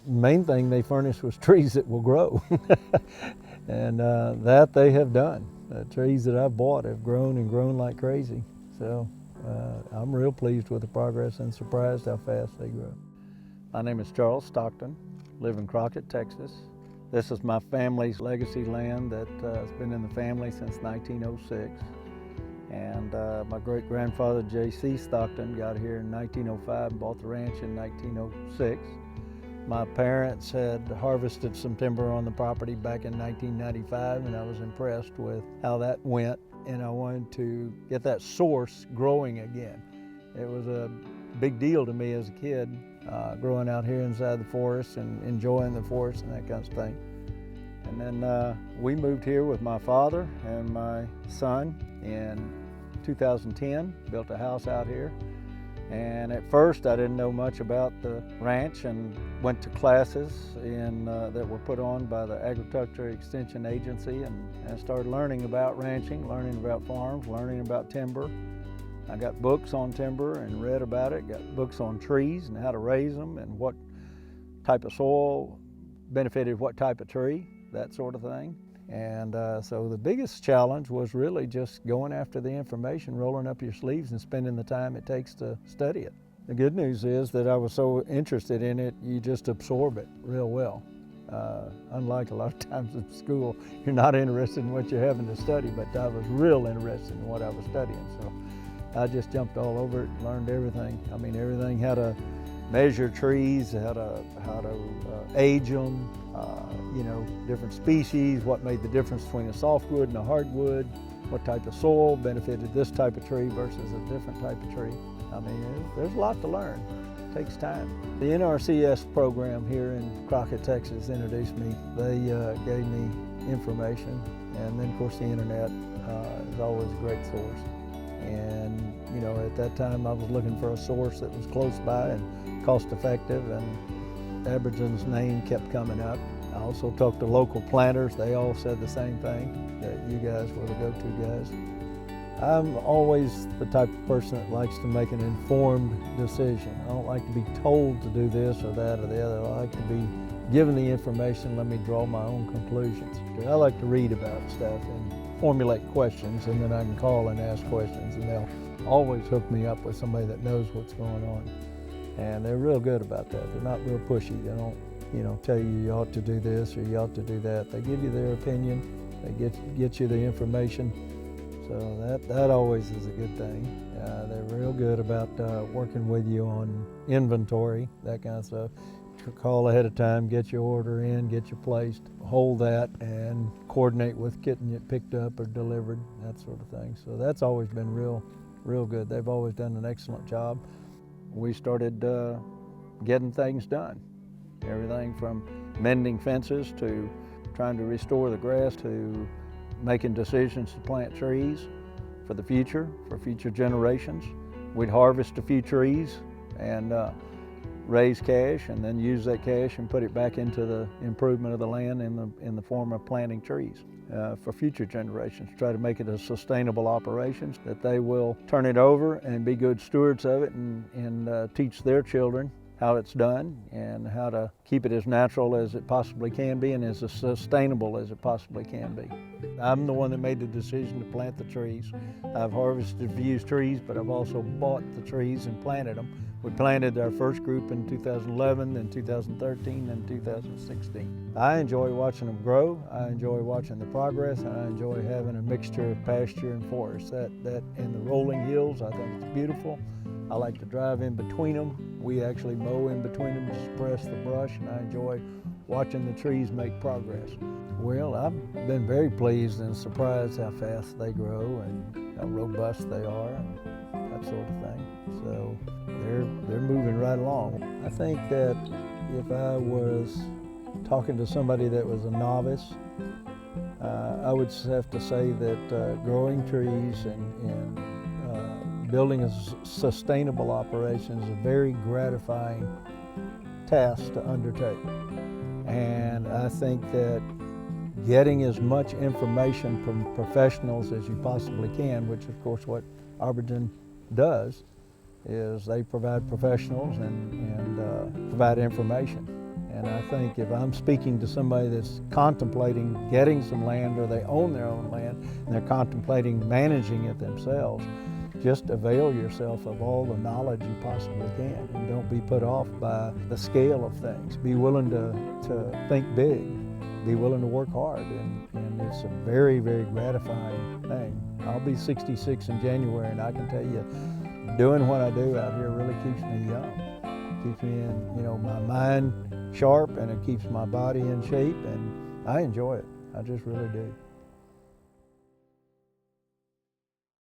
main thing they furnish was trees that will grow. And that they have done. The trees that I've bought have grown and grown like crazy. So I'm real pleased with the progress and surprised how fast they grow. My name is Charles Stockton, live in Crockett, Texas. This is my family's legacy land that has been in the family since 1906. And my great-grandfather, J.C. Stockton, got here in 1905 and bought the ranch in 1906. My parents had harvested some timber on the property back in 1995, and I was impressed with how that went, and I wanted to get that source growing again. It was a big deal to me as a kid, growing out here inside the forest and enjoying the forest and that kind of thing. And then we moved here with my father and my son in 2010, built a house out here. And at first I didn't know much about the ranch and went to classes that were put on by the Agriculture Extension Agency, and I started learning about ranching, learning about farms, learning about timber. I got books on timber and read about it, got books on trees and how to raise them and what type of soil benefited what type of tree, that sort of thing. And so the biggest challenge was really just going after the information, rolling up your sleeves and spending the time it takes to study it. The good news is that I was so interested in it, you just absorb it real well. Unlike a lot of times in school, you're not interested in what you're having to study, but I was real interested in what I was studying. So I just jumped all over it, learned everything. I mean, everything, how to measure trees, how to age them, you know, different species, what made the difference between a softwood and a hardwood, what type of soil benefited this type of tree versus a different type of tree. I mean, there's a lot to learn. It takes time. The NRCS program here in Crockett, Texas introduced me. They gave me information, and then of course the internet is always a great source. And you know, at that time I was looking for a source that was close by and cost effective, and ArborGen's name kept coming up. I also talked to local planters. They all said the same thing, that you guys were the go-to guys. I'm always the type of person that likes to make an informed decision. I don't like to be told to do this or that or the other. I like to be given the information, let me draw my own conclusions. I like to read about stuff and formulate questions, and then I can call and ask questions, and they'll always hook me up with somebody that knows what's going on. And they're real good about that. They're not real pushy. They don't, you know, tell you ought to do this or you ought to do that. They give you their opinion. They get you the information. So that always is a good thing. They're real good about working with you on inventory, that kind of stuff. Call ahead of time, get your order in, get you placed, hold that, and coordinate with getting it picked up or delivered, that sort of thing. So that's always been real good. They've always done an excellent job. We started getting things done. Everything from mending fences to trying to restore the grass to making decisions to plant trees for the future, for future generations. We'd harvest a few trees and raise cash, and then use that cash and put it back into the improvement of the land in the form of planting trees for future generations. Try to make it a sustainable operation, that they will turn it over and be good stewards of it and teach their children how it's done and how to keep it as natural as it possibly can be and as sustainable as it possibly can be. I'm the one that made the decision to plant the trees. I've harvested a few trees, but I've also bought the trees and planted them. We planted our first group in 2011, then 2013, and 2016. I enjoy watching them grow. I enjoy watching the progress, and I enjoy having a mixture of pasture and forest. That and the rolling hills, I think it's beautiful. I like to drive in between them. We actually mow in between them to suppress the brush, and I enjoy watching the trees make progress. Well, I've been very pleased and surprised how fast they grow and how robust they are and that sort of thing. So they're moving right along. I think that if I was talking to somebody that was a novice, I would have to say that growing trees and building a sustainable operation is a very gratifying task to undertake. And I think that getting as much information from professionals as you possibly can, which of course what ArborGen does, is they provide professionals and provide information. And I think if I'm speaking to somebody that's contemplating getting some land, or they own their own land and they're contemplating managing it themselves, just avail yourself of all the knowledge you possibly can, and don't be put off by the scale of things. Be willing to think big, be willing to work hard, and it's a very, very gratifying thing. I'll be 66 in January, and I can tell you, doing what I do out here really keeps me young. Keeps me in, my mind sharp, and it keeps my body in shape, and I enjoy it. I just really do.